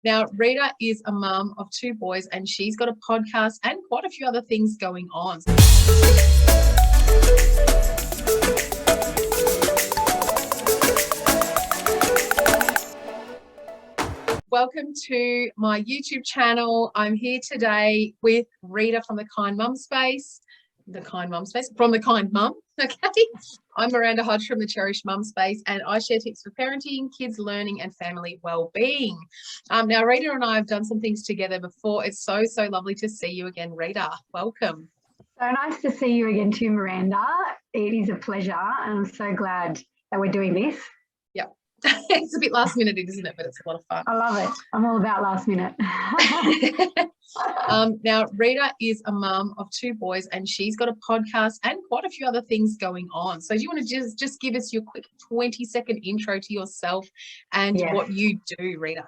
Now, Rita is a mum of 2 boys and she's got a podcast and quite a few other things going on. Welcome to my YouTube channel. I'm here today with Rita from the Kind Mum Space. From the Kind Mum. Okay. I'm Miranda Hodge from the Cherished Mum Space, and I share tips for parenting, kids learning, and family well-being. Now, Rita and I have done some things together before. It's so lovely to see you again, Rita. Welcome. So nice to see you again too, Miranda. It is a pleasure, and I'm so glad that we're doing this. Yep. It's a bit last minute, isn't it? But it's a lot of fun. I love it. I'm all about last minute. Now, Rita is a mum of 2 boys and she's got a podcast and quite a few other things going on. So do you want to just give us your quick 20-second intro to yourself and what you do, Rita?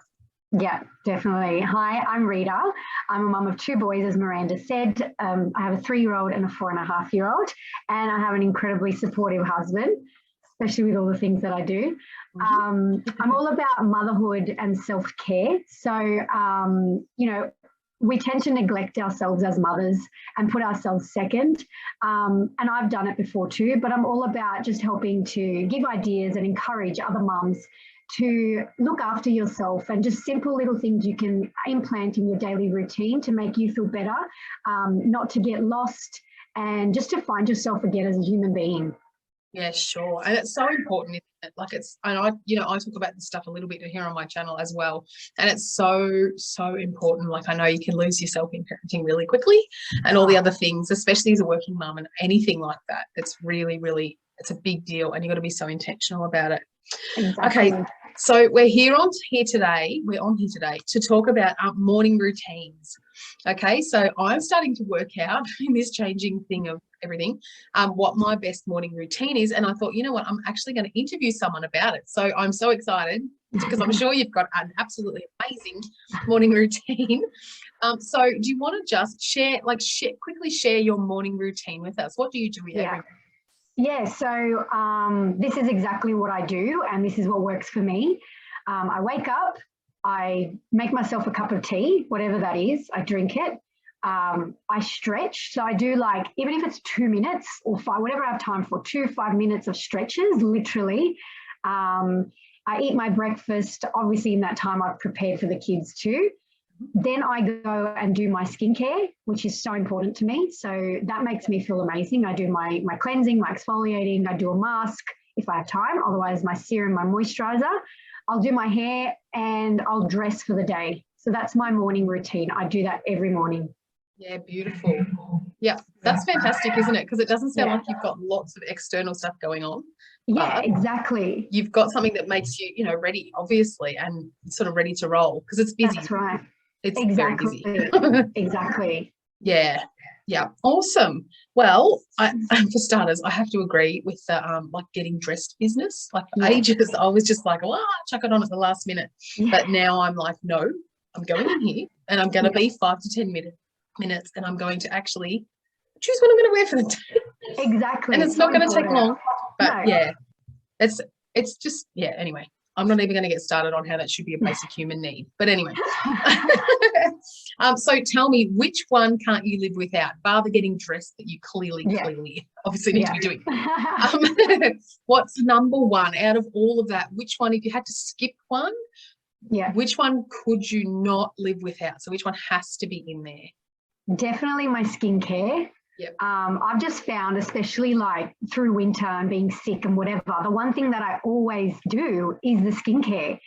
Yeah, definitely. Hi, I'm Rita. I'm a mum of 2 boys, as Miranda said. I have a 3-year-old and a 4.5-year-old, and I have an incredibly supportive husband, especially with all the things that I do. I'm all about motherhood and self-care. So, we tend to neglect ourselves as mothers and put ourselves second. And I've done it before too, but I'm all about just helping to give ideas and encourage other mums to look after yourself, and just simple little things you can implant in your daily routine to make you feel better, not to get lost, and just to find yourself again as a human being. Yeah, sure. And it's so important, isn't it? Like I talk about this stuff a little bit here on my channel as well. And it's so important. Like, I know you can lose yourself in parenting really quickly and all the other things, especially as a working mum and anything like that. It's really, it's a big deal, and you've got to be so intentional about it. Exactly. Okay. So we're on here today to talk about morning routines. Okay, so I'm starting to work out in this changing thing of everything what my best morning routine is, and I thought, you know what, I'm actually going to interview someone about it. So I'm so excited because I'm sure you've got an absolutely amazing morning routine. So do you want to just quickly share your morning routine with us? What do you do every day? Yeah, so this is exactly what I do, and this is what works for me. I wake up, I make myself a cup of tea, whatever that is, I drink it. I stretch, so I do, like, even if it's 2 minutes or 5, whatever I have time for, 5 minutes of stretches, literally. I eat my breakfast. Obviously, in that time, I've prepared for the kids too. Then I go and do my skincare, which is so important to me. So that makes me feel amazing. I do my cleansing, my exfoliating. I do a mask if I have time. Otherwise, my serum, my moisturizer. I'll do my hair, and I'll dress for the day. So that's my morning routine. I do that every morning. Yeah, beautiful. Yeah, that's fantastic, isn't it? Because it doesn't sound like you've got lots of external stuff going on. Yeah, exactly. You've got something that makes you, ready, obviously, and sort of ready to roll, because it's busy. That's right. It's exactly. very busy. Exactly. Yeah. Awesome. Well, for starters, I have to agree with the getting dressed business. Like, for ages, I was just like, chuck it on at the last minute. Yeah. But now I'm like, no, I'm going in here and I'm going to be 5 to 10 minutes, and I'm going to actually choose what I'm going to wear for the day. Exactly. And it's not going to take long. But it's just, anyway. I'm not even going to get started on how that should be a basic human need. But anyway. So tell me, which one can't you live without, bar the getting dressed that you clearly obviously need to be doing? What's number one out of all of that? Which one, if you had to skip one, which one could you not live without? So which one has to be in there? Definitely my skincare. Yep. I've just found, especially like through winter and being sick and whatever, the one thing that I always do is the skincare.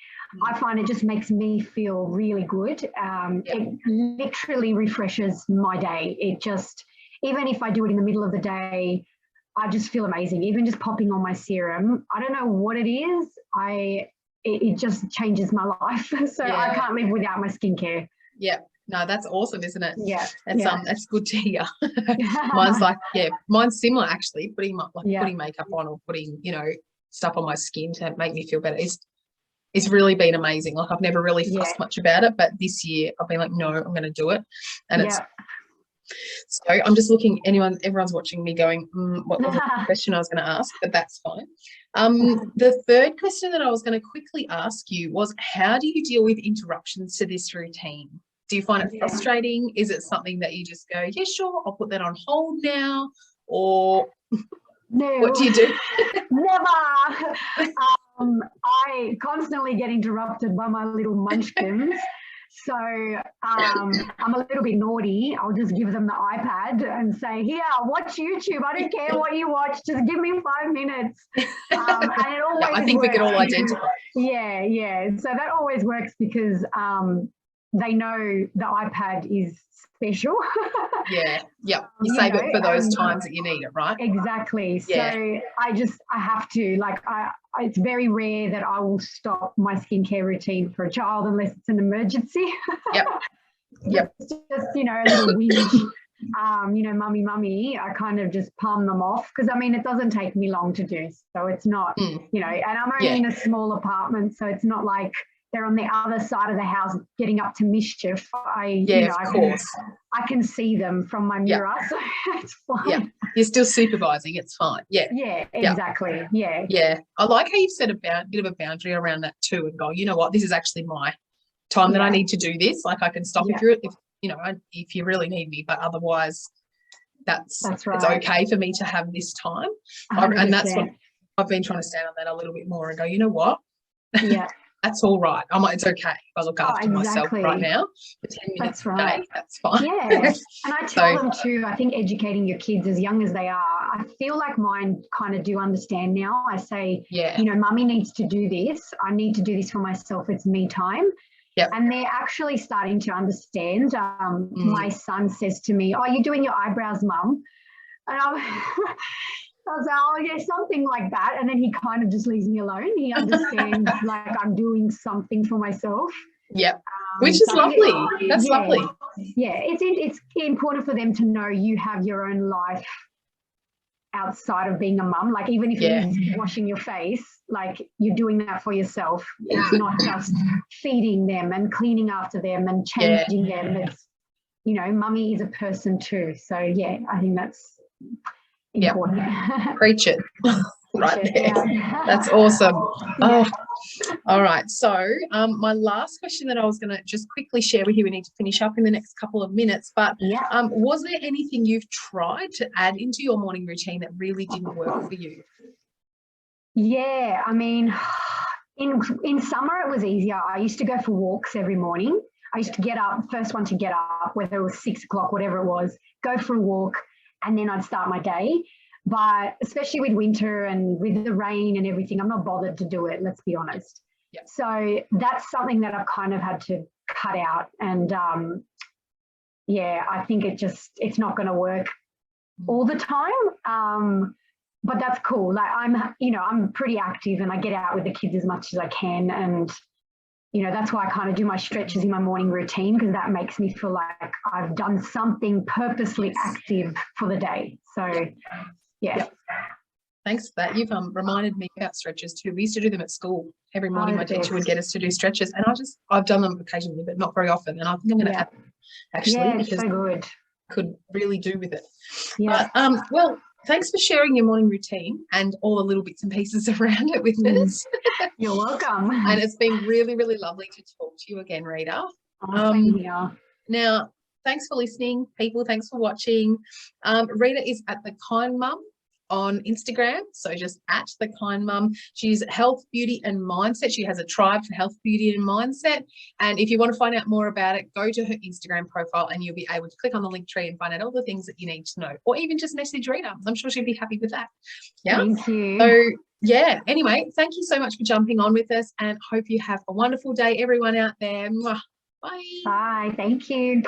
I find it just makes me feel really good. It literally refreshes my day. It just, even if I do it in the middle of the day, I just feel amazing. Even just popping on my serum, I don't know what it is. It just changes my life. So I can't live without my skincare. Yeah. No, that's awesome, isn't it? Yeah. That's good to hear. Mine's similar, actually. Putting makeup on or putting, stuff on my skin to make me feel better. It's really been amazing. Like, I've never really fussed much about it, but this year I've been like, no, I'm going to do it. And So I'm just looking, everyone's watching me going, what was the question I was going to ask, but that's fine. The third question that I was going to quickly ask you was, how do you deal with interruptions to this routine? Do you find it frustrating? Is it something that you just go, yeah, sure, I'll put that on hold now? Or no, what do you do? Never. I constantly get interrupted by my little munchkins. So I'm a little bit naughty. I'll just give them the iPad and say, here, watch YouTube. I don't care what you watch. Just give me 5 minutes. And it always I think works. we can all identify. Yeah. So that always works because they know the iPad is special. Yeah. You save it for those times that you need it, right? Exactly. Yeah. So I have to, like, it's very rare that I will stop my skincare routine for a child unless it's an emergency. Yep. It's just, a little whinge, mummy, I kind of just palm them off because, it doesn't take me long to do. So it's not, and I'm only in a small apartment, so it's not like they're on the other side of the house getting up to mischief. I can see them from my mirror, so it's fine. Yeah, you're still supervising. It's fine. Yeah, exactly. Yeah. I like how you've set a bit of a boundary around that too, and go, you know what, this is actually my time that I need to do this. Like, I can stop if you really need me, but otherwise, that's right. It's okay for me to have this time, 100%. And that's what I've been trying to stand on that a little bit more and go, you know what? Yeah. That's all right. It's okay if I look after myself right now for 10 minutes a day. That's fine. Yeah. And I tell them too, I think educating your kids as young as they are, I feel like mine kind of do understand now. I say, mummy needs to do this. I need to do this for myself. It's me time. Yep. And they're actually starting to understand. My son says to me, oh, you're doing your eyebrows, mum. And I was like, oh, yeah, something like that. And then he kind of just leaves me alone. He understands like I'm doing something for myself. Yep. Which is lovely. That's lovely. Yeah, it's important for them to know you have your own life outside of being a mum. Like, even if it is washing your face, like, you're doing that for yourself. It's not just feeding them and cleaning after them and changing them. It's, mummy is a person too. So, yeah, I think that's important. Preach it. Right there. That's awesome. Oh, all right. So my last question that I was going to just quickly share with you, we need to finish up in the next couple of minutes, but was there anything you've tried to add into your morning routine that really didn't work for you? Yeah, in summer it was easier. I used to go for walks every morning. I used to get up, first one to get up, whether it was 6 o'clock, whatever it was, go for a walk, and then I'd start my day. But especially with winter and with the rain and everything, I'm not bothered to do it, let's be honest. Yep. So that's something that I've kind of had to cut out. And I think it's not going to work all the time. But that's cool. Like, I'm pretty active and I get out with the kids as much as I can. And, that's why I kind of do my stretches in my morning routine, because that makes me feel like I've done something purposely active for the day. So, Yep. Thanks for that. You've reminded me about stretches too. We used to do them at school. Every morning my teacher would get us to do stretches, and I've done them occasionally, but not very often. And I think I'm going to add them, actually, because so good. Could really do with it. Yeah. But, well, thanks for sharing your morning routine and all the little bits and pieces around it with us. You're welcome. And it's been really, really lovely to talk to you again, Rita. Same here. Now, thanks for listening, people. Thanks for watching. Rita is at The Kind Mum on Instagram, so just at The Kind Mum. She's health, beauty and mindset. She has a tribe for health, beauty and mindset, and if you want to find out more about it, go to her Instagram profile and you'll be able to click on the link tree and find out all the things that you need to know, or even just message Rita. I'm sure she'd be happy with that. Thank you. So anyway, thank you so much for jumping on with us, and hope you have a wonderful day, everyone out there. Bye. Thank you.